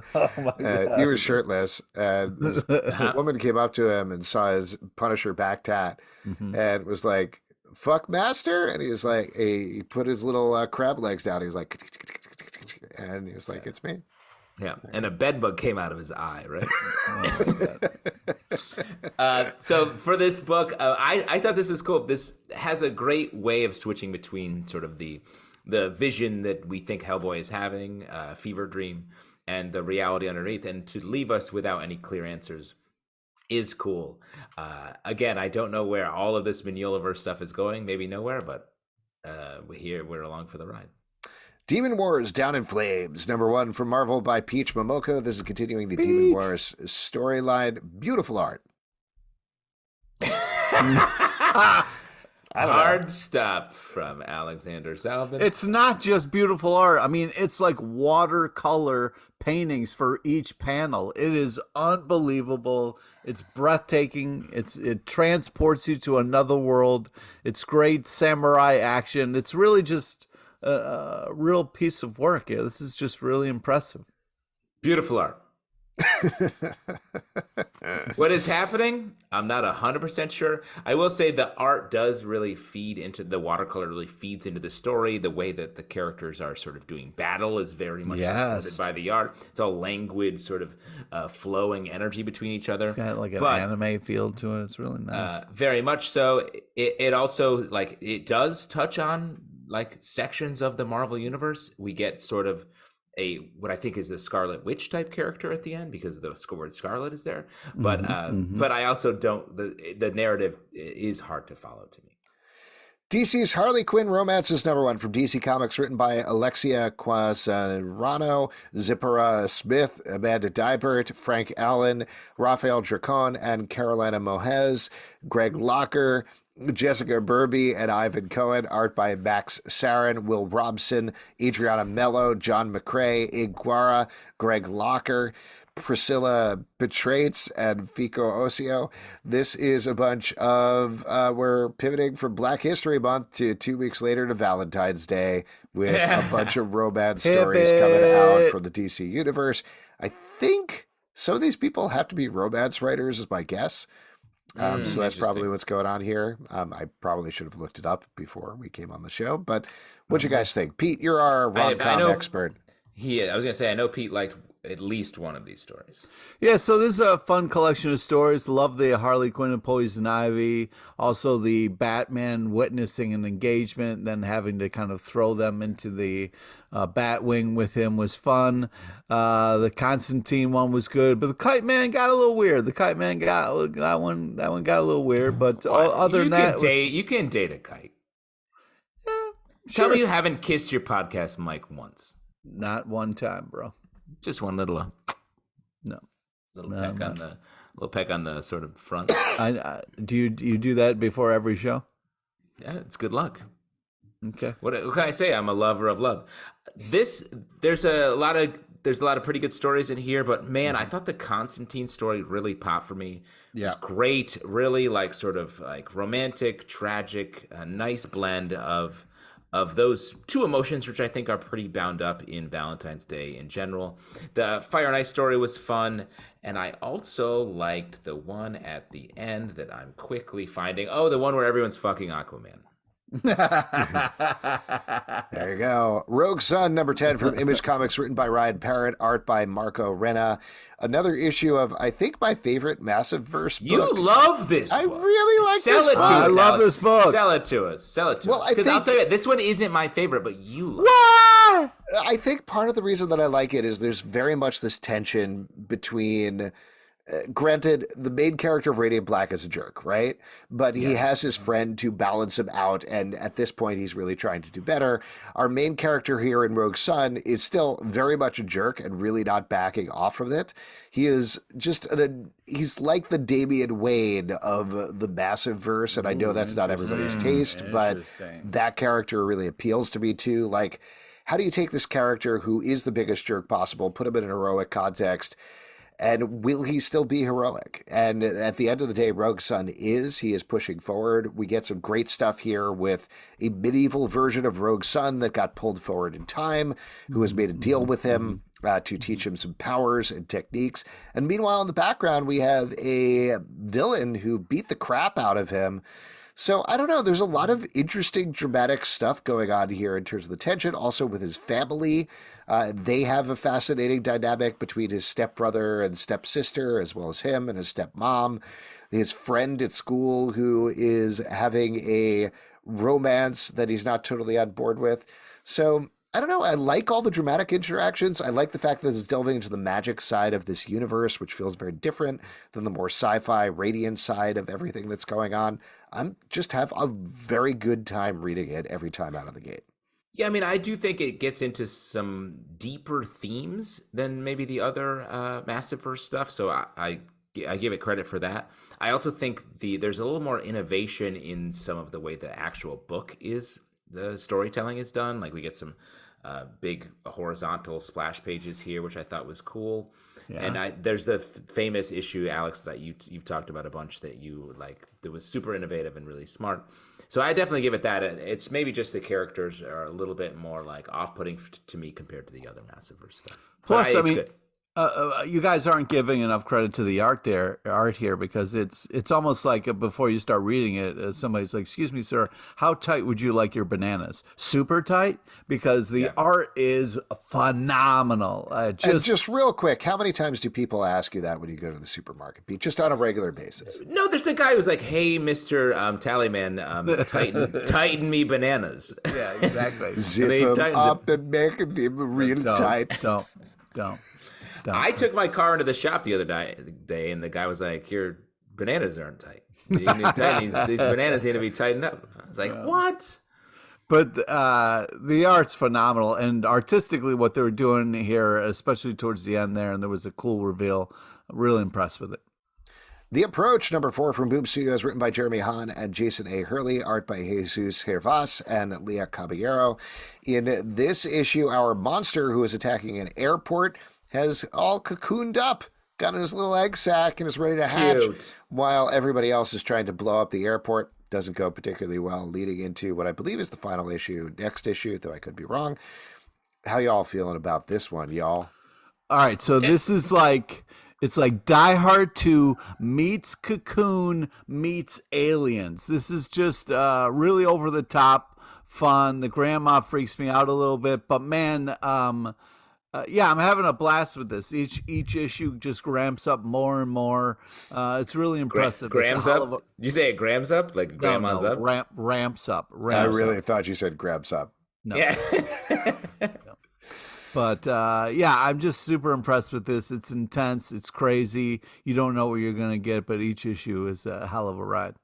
He was shirtless, and this woman came up to him and saw his Punisher back tat, and was like, "Fuck master," and he was like, he put his little crab legs down. He was like, and he was like, "It's me." Yeah, and a bed bug came out of his eye, right? So for this book, I thought this was cool. This has a great way of switching between sort of the vision that we think Hellboy is having, fever dream, and the reality underneath, and to leave us without any clear answers is cool. Again, I don't know where all of this Mignola-verse stuff is going. Maybe nowhere, but we're along for the ride. Demon Wars Down in Flames, #1 from Marvel by Peach Momoko. This is continuing the Demon Wars storyline. Beautiful art. Hard stop from Alexander Zalvin. It's not just beautiful art. I mean, it's like watercolor paintings for each panel. It is unbelievable. It's breathtaking. It transports you to another world. It's great samurai action. It's really just a real piece of work. Yeah, this is just really impressive. Beautiful art. What is happening? I'm not 100% sure. I will say the art does really feed into the watercolor, really feeds into the story. The way that the characters are sort of doing battle is very much supported by the art. It's all languid, sort of flowing energy between each other. It's got like an anime feel to it. It's really nice. Very much so. It also, like, it does touch on like sections of the Marvel universe. We get sort of what I think is the Scarlet Witch type character at the end because the word Scarlet is there. But but I also don't. The narrative is hard to follow to me. DC's Harley Quinn romance is #1 from DC Comics, written by Alexia Quasarano, Zipporah Smith, Amanda Dybert, Frank Allen, Raphael Dracon, and Carolina Mohez, Greg Locker, Jessica Burby, and Ivan Cohen. Art by Max Sarin, Will Robson, Adriana Mello, John McCrae, Iguara, Greg Locker, Priscilla Betrates, and Fico Osio. This is a bunch of, we're pivoting from Black History Month to 2 weeks later to Valentine's with a bunch of romance stories coming out from the DC universe. I think some of these people have to be romance writers, is my guess. So that's probably what's going on here. I probably should have looked it up before we came on the show, but what you guys think? Pete, you're our rom-com expert. I was going to say, I know Pete liked at least one of these stories. Yeah, so this is a fun collection of stories. Love the Harley Quinn and Poison Ivy. Also the Batman witnessing an engagement, then having to kind of throw them into the Batwing with him was fun. The Constantine one was good, but the Kite Man got a little weird. The Kite Man got one. That one got a little weird, but other than that, you can date a kite. Yeah, Tell me you haven't kissed your podcast mic once. Not one time, bro. Just one little peck on the sort of front. Do you do that before every show? Yeah, it's good luck. Okay. What can I say? I'm a lover of love. There's a lot of pretty good stories in here, but man, I thought the Constantine story really popped for me. Yeah. It's great, really sort of romantic, tragic, a nice blend of those two emotions, which I think are pretty bound up in Valentine's Day in general. The Fire and Ice story was fun, and I also liked the one at the end that I'm quickly finding. Oh, the one where everyone's fucking Aquaman. There you go. Rogue Sun, #10 from Image Comics, written by Ryan Parrott, art by Marco Renna. Another issue of, I think, my favorite Massive Verse book. You love this book. I really like this book. I love this book. Sell it to us. Because I'll tell you, this one isn't my favorite, but you love it. I think part of the reason that I like it is there's very much this tension between... granted, the main character of Radiant Black is a jerk, right? But he has his friend to balance him out, and at this point, he's really trying to do better. Our main character here in Rogue Sun is still very much a jerk and really not backing off of it. He is just he's like the Damian Wayne of the Massive Verse, and I know that's not everybody's taste, but that character really appeals to me too. Like, how do you take this character who is the biggest jerk possible, put him in an heroic context, and will he still be heroic? And at the end of the day, Rogue Sun he is pushing forward. We get some great stuff here with a medieval version of Rogue Sun that got pulled forward in time, who has made a deal with him to teach him some powers and techniques. And meanwhile, in the background, we have a villain who beat the crap out of him. So I don't know. There's a lot of interesting dramatic stuff going on here in terms of the tension. Also with his family, they have a fascinating dynamic between his stepbrother and stepsister, as well as him and his stepmom. His friend at school who is having a romance that he's not totally on board with. So I don't know. I like all the dramatic interactions. I like the fact that it's delving into the magic side of this universe, which feels very different than the more sci-fi, radiant side of everything that's going on. I'm just have a very good time reading it every time out of the gate. Yeah, I mean, I do think it gets into some deeper themes than maybe the other Massiverse stuff. So I give it credit for that. I also think there's a little more innovation in some of the way the actual book is. The storytelling is done. Like we get some big horizontal splash pages here, which I thought was cool. Yeah. And there's the famous issue, Alex, that you've talked about a bunch that you like. That was super innovative and really smart. So I definitely give it that. It's maybe just the characters are a little bit more like off-putting to me compared to the other Massiverse stuff. Plus, I mean, good. You guys aren't giving enough credit to the art here, because it's almost like before you start reading it, somebody's like, "Excuse me, sir, how tight would you like your bananas? Super tight?" Because the art is phenomenal. And just real quick, how many times do people ask you that when you go to the supermarket, Pete? Just on a regular basis? No, there's the guy who's like, "Hey, Mister Tallyman, tighten me bananas." Yeah, exactly. Zip them up and make them real tight. Don't. I took my car into the shop the other day, and the guy was like, "Your bananas aren't tight. These bananas need to be tightened up." I was like, "What?" But the art's phenomenal, and artistically, what they were doing here, especially towards the end there, and there was a cool reveal. I'm really impressed with it. The Approach, number 4 from Boom Studios, written by Jeremy Hahn and Jason A. Hurley, art by Jesus Hervas and Leah Caballero. In this issue, our monster, who is attacking an airport, has all cocooned up, got in his little egg sack, and is ready to hatch, while everybody else is trying to blow up the airport. Doesn't go particularly well, leading into what I believe is the final issue, next issue, though I could be wrong. How y'all feeling about this one, y'all? All right, so this is like, it's like Die Hard 2 meets Cocoon meets Aliens. This is just really over the top fun. The grandma freaks me out a little bit, but man, yeah, I'm having a blast with this. Each issue just ramps up more and more. It's really impressive. Grams up? You say it grams up? Like grandma's up? Ramps up. I really thought you said grabs up. No. Yeah. But yeah, I'm just super impressed with this. It's intense. It's crazy. You don't know what you're going to get, but each issue is a hell of a ride.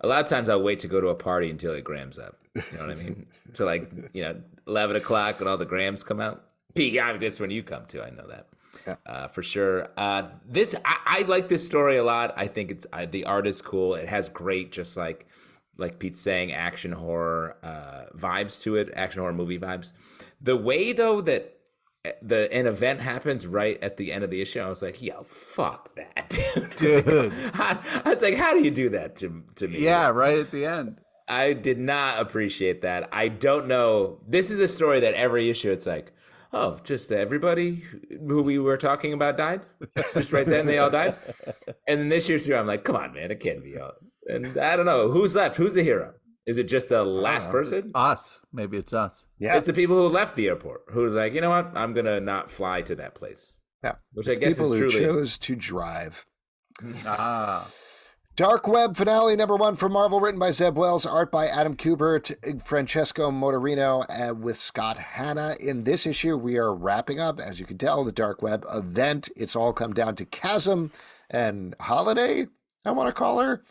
A lot of times I'll wait to go to a party until it grams up. You know what I mean? So 11 o'clock when all the grams come out. That's when you come to. I know that for sure. I like this story a lot. I think the art is cool. It has great, just like Pete's saying, action horror vibes to it, action horror movie vibes. The way though that an event happens right at the end of the issue, I was like, yo, fuck that, dude. I was like, how do you do that to me? Yeah, right at the end. I did not appreciate that. I don't know. This is a story that every issue it's like, oh, just everybody who we were talking about died? Just right then they all died? And then this year's here, I'm like, come on, man, it can't be all. And I don't know. Who's left? Who's the hero? Is it just the last person? Us. Maybe it's us. Yeah. It's the people who left the airport, who's like, you know what? I'm going to not fly to that place. Yeah. Which I guess people is who truly... chose to drive. Dark Web finale number 1 from Marvel, written by Zeb Wells, art by Adam Kubert, Francesco Motorino, with Scott Hanna. In this issue, we are wrapping up, as you can tell, the Dark Web event. It's all come down to Chasm and Holiday, I want to call her.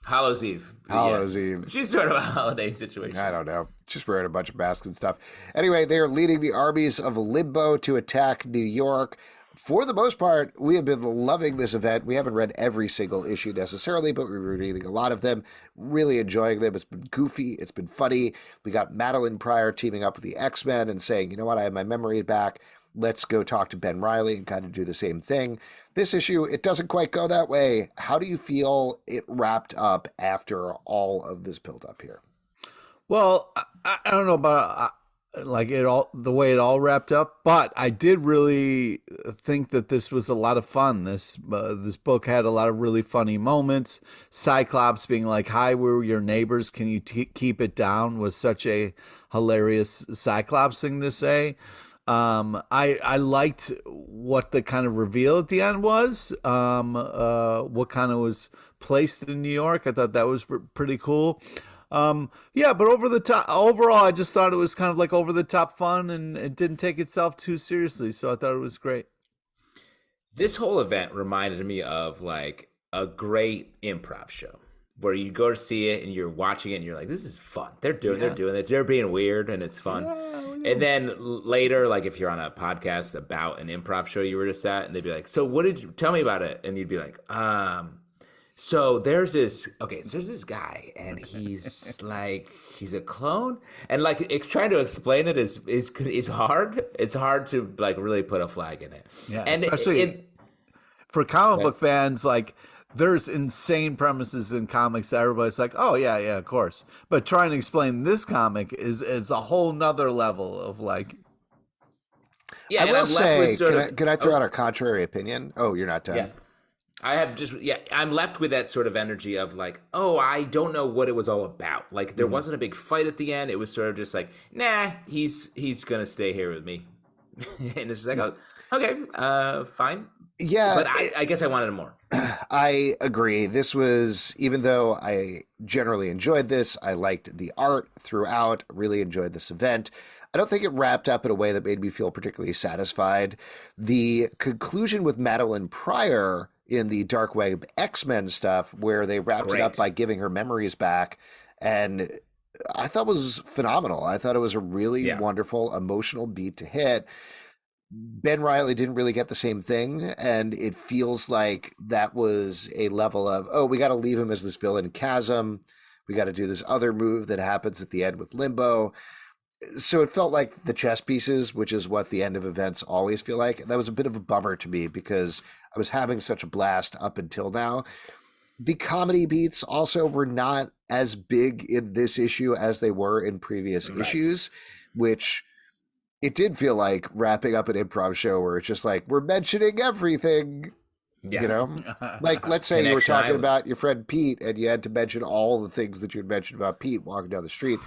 Hallows Eve. Hallows Eve. She's sort of a holiday situation. I don't know. Just wearing a bunch of masks and stuff. Anyway, they are leading the armies of Limbo to attack New York. For the most part, we have been loving this event. We haven't read every single issue necessarily, but we're reading a lot of them, really enjoying them. It's been goofy. It's been funny. We got Madeline Pryor teaming up with the X-Men and saying, you know what, I have my memory back. Let's go talk to Ben Reilly and kind of do the same thing. This issue, it doesn't quite go that way. How do you feel it wrapped up after all of this build up here? Well, I don't know about the way it all wrapped up, but I did really think that this was a lot of fun. This book had a lot of really funny moments. Cyclops being like, "Hi, we're your neighbors. Can you keep it down?" was such a hilarious Cyclops thing to say. I liked what the kind of reveal at the end was. What kind of was placed in New York. I thought that was pretty cool. Yeah, but overall, I just thought it was kind of like over the top fun, and it didn't take itself too seriously. So I thought it was great. This whole event reminded me of like a great improv show where you go to see it and you're watching it and you're like, this is fun. They're doing it. They're being weird and it's fun. Yeah. And then later, like if you're on a podcast about an improv show you were just at, and they'd be like, so what did you tell me about it? And you'd be like, so there's this guy and he's like, he's a clone, and like trying to explain it is hard. It's hard to like really put a flag in it. Yeah, and especially for comic book fans, like there's insane premises in comics that everybody's like, oh yeah, of course. But trying to explain this comic is a whole nother level of like. Yeah, I and will I'm left say, with sort of, can I throw out a contrary opinion? Oh, you're not done. yeah. I'm left with that sort of energy of like, oh, I don't know what it was all about. Like, there wasn't a big fight at the end. It was sort of just like, nah, he's gonna stay here with me, and it's just like, okay, fine. Yeah, But I guess I wanted more. I agree. This was, even though I generally enjoyed this, I liked the art throughout, really enjoyed this event. I don't think it wrapped up in a way that made me feel particularly satisfied. The conclusion with Madeline Pryor in the Dark Web X-Men stuff, where they wrapped it up by giving her memories back, and I thought was phenomenal. I thought it was a really wonderful, emotional beat to hit. Ben Reilly didn't really get the same thing, and it feels like that was a level of, oh, we got to leave him as this villain chasm. We got to do this other move that happens at the end with Limbo. So it felt like the chess pieces, which is what the end of events always feel like. That was a bit of a bummer to me because I was having such a blast up until now. The comedy beats also were not as big in this issue as they were in previous issues, which it did feel like wrapping up an improv show where it's just like, we're mentioning everything. Yeah. You know, like, let's say you were talking about your friend Pete and you had to mention all the things that you had mentioned about Pete walking down the street.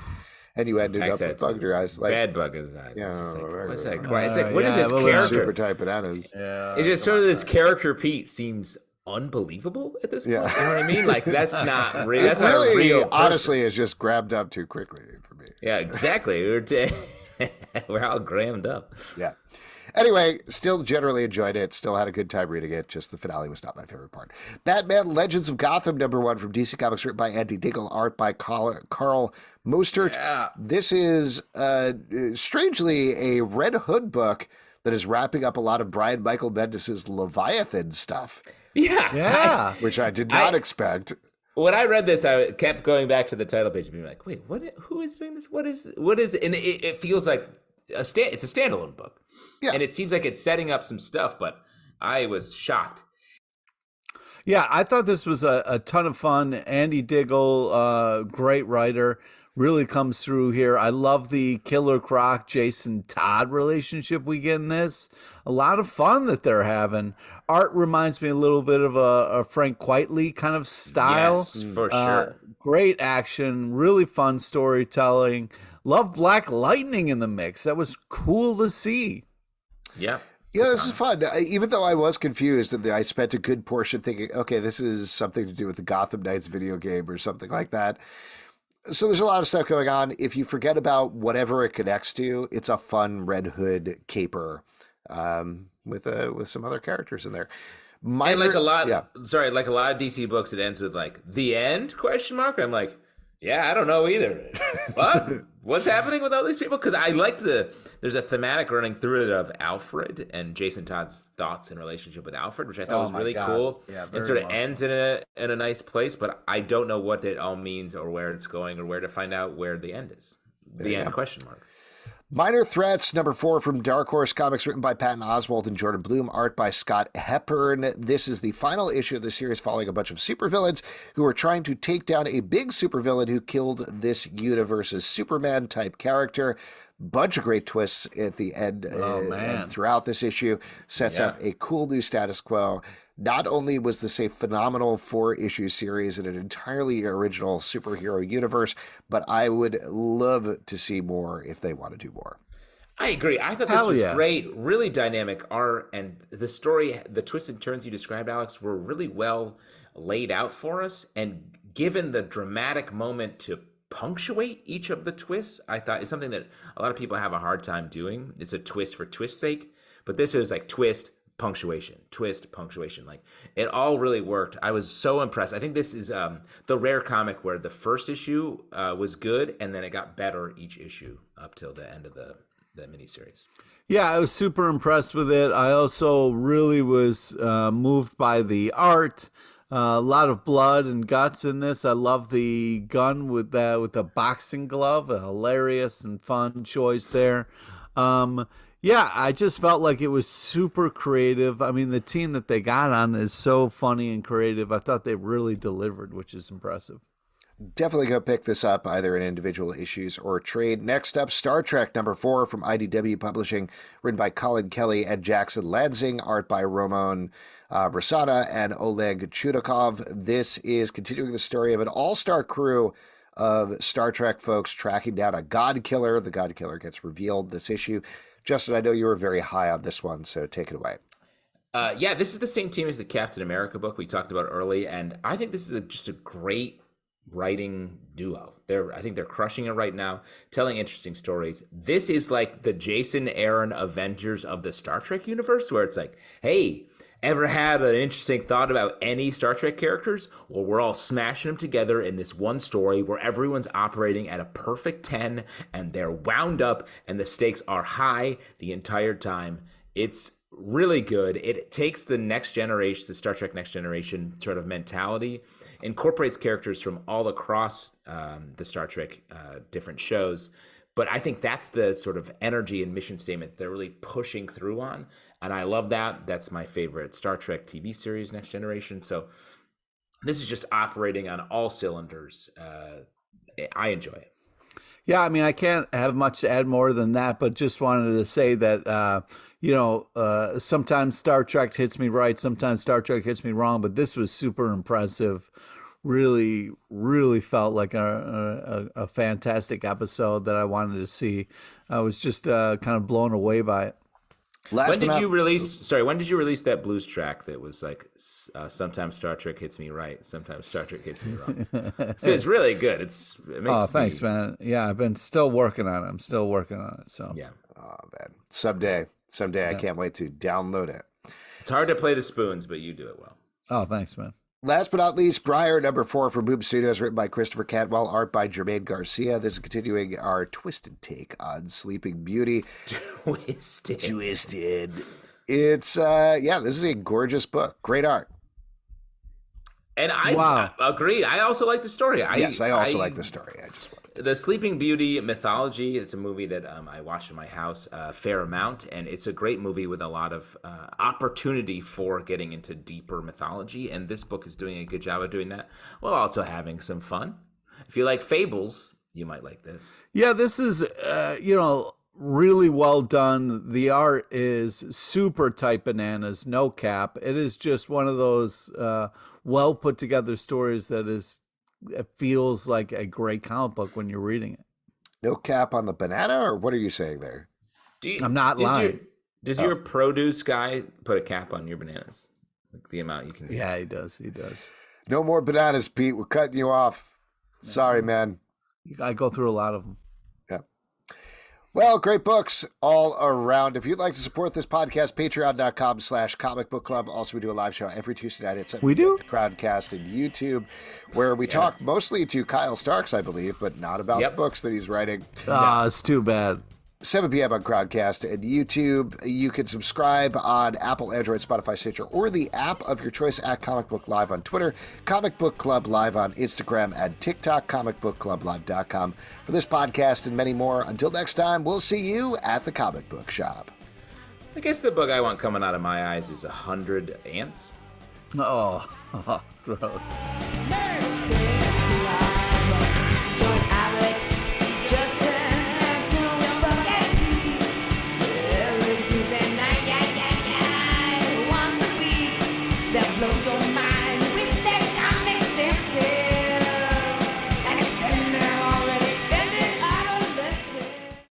And you ended up with bug in your eyes. Like, bad bug in his eyes. Yeah, it's like, what's that? It's like, what is his character? Super tight bananas. Yeah, it's just sort of this character Pete seems unbelievable at this point. You know what I mean? Like, that's not real. That's not a real person. Honestly, it's just grabbed up too quickly for me. Yeah, exactly. We're all grammed up. Yeah. Anyway, still generally enjoyed it. Still had a good time reading it. Just the finale was not my favorite part. Batman Legends of Gotham #1 from DC Comics, written by Andy Diggle, art by Carl Mostert. Yeah. This is strangely a Red Hood book that is wrapping up a lot of Brian Michael Bendis' Leviathan stuff. Yeah. Which I did not expect. When I read this, I kept going back to the title page and being like, wait, who is doing this? What is, and it feels like it's a standalone book. Yeah. And it seems like it's setting up some stuff, but I was shocked. Yeah, I thought this was a ton of fun. Andy Diggle, great writer, really comes through here. I love the Killer Croc, Jason Todd relationship we get in this. A lot of fun that they're having. Art reminds me a little bit of a Frank Quitely kind of style. Yes, for sure. Great action, really fun storytelling. Love Black Lightning in the mix. That was cool to see. Yeah. Yeah, this is fun. Even though I was confused, and I spent a good portion thinking, okay, this is something to do with the Gotham Knights video game or something like that. So there's a lot of stuff going on. If you forget about whatever it connects to, it's a fun Red Hood caper with some other characters in there. And like a lot of DC books, it ends with like the end ? I'm like, yeah, I don't know either. What? What's happening with all these people? Because I liked there's a thematic running through it of Alfred and Jason Todd's thoughts in relationship with Alfred, which I thought was really cool. Yeah, and sort of ends in a nice place, but I don't know what it all means or where it's going or where to find out where the end is. The end ? Minor Threats #4 from Dark Horse Comics, written by Patton Oswalt and Jordan Bloom, art by Scott Hepburn. This is the final issue of the series following a bunch of supervillains who are trying to take down a big supervillain who killed this universe's Superman-type character. Bunch of great twists at the end and throughout this issue. Sets up a cool new status quo. Not only was this a phenomenal 4-issue series in an entirely original superhero universe, but I would love to see more if they want to do more. I agree. I thought this was great, really dynamic art, and the story, the twists and turns you described, Alex, were really well laid out for us. And given the dramatic moment to punctuate each of the twists, I thought is something that a lot of people have a hard time doing. It's a twist for twist's sake, but this is like twist, punctuation. Like, it all really worked. I was so impressed. I think this is the rare comic where the first issue was good, and then it got better each issue up till the end of the miniseries. Yeah, I was super impressed with it. I also really was moved by the art. A lot of blood and guts in this. I love the gun with the boxing glove. A hilarious and fun choice there. Yeah, I just felt like it was super creative. I mean, the team that they got on is so funny and creative. I thought they really delivered, which is impressive. Definitely go pick this up either in individual issues or trade. Next up, Star Trek #4 from IDW Publishing, written by Colin Kelly and Jackson Lansing, art by Roman Rasada and Oleg Chudakov. This is continuing the story of an all-star crew of Star Trek folks tracking down a god killer. The god killer gets revealed this issue. Justin, I know you were very high on this one, so take it away. Yeah, this is the same team as the Captain America book we talked about early, and I think this is just a great writing duo. I think they're crushing it right now, telling interesting stories. This is like the Jason Aaron Avengers of the Star Trek universe, where it's like, hey, ever had an interesting thought about any Star Trek characters? Well, we're all smashing them together in this one story where everyone's operating at a perfect 10 and they're wound up and the stakes are high the entire time. It's really good. It takes the next generation, the Star Trek Next Generation sort of mentality, incorporates characters from all across the Star Trek different shows. But I think that's the sort of energy and mission statement they're really pushing through on. And I love that. That's my favorite Star Trek TV series, Next Generation. So this is just operating on all cylinders. I enjoy it. Yeah, I mean, I can't have much to add more than that, but just wanted to say that, sometimes Star Trek hits me right, sometimes Star Trek hits me wrong, but this was super impressive. Really, really felt like a fantastic episode that I wanted to see. I was just kind of blown away by it. When did you release that blues track that was like, sometimes Star Trek hits me right, sometimes Star Trek hits me wrong? So it's really good. Thanks, man. Yeah, I've been still working on it. I'm still working on it. So yeah. Oh, man. Someday, yeah. I can't wait to download it. It's hard to play the spoons, but you do it well. Oh, thanks, man. Last but not least, Briar #4 from Boom Studios, written by Christopher Cantwell, art by Jermaine Garcia. This is continuing our twisted take on Sleeping Beauty. Twisted. It's, this is a gorgeous book. Great art. And I agree. I also like the story. I also like the story. The Sleeping Beauty mythology, it's a movie that I watched in my house a fair amount, and it's a great movie with a lot of opportunity for getting into deeper mythology, and this book is doing a good job of doing that, while also having some fun. If you like fables, you might like this. Yeah, this is, really well done. The art is super tight bananas, no cap. It is just one of those well put together stories that it feels like a great comic book when you're reading it. No cap on the banana, or what are you saying there? I'm not lying. Does your produce guy put a cap on your bananas? Like the amount you can eat? Yeah, he does. No more bananas, Pete. We're cutting you off. Sorry, man. I go through a lot of them. Yeah. Well, great books all around. If you'd like to support this podcast, patreon.com/comic book club. Also, we do a live show every Tuesday night at 7 We do? Crowdcast and YouTube, where we talk mostly to Kyle Starks, I believe, but not about the books that he's writing. It's too bad. 7 p.m. on Crowdcast and YouTube. You can subscribe on Apple, Android, Spotify, Stitcher, or the app of your choice at Comic Book Live on Twitter, Comic Book Club Live on Instagram and TikTok, comicbookclublive.com. For this podcast and many more, until next time, we'll see you at the comic book shop. I guess the book I want coming out of my eyes is 100 Ants. Oh, gross.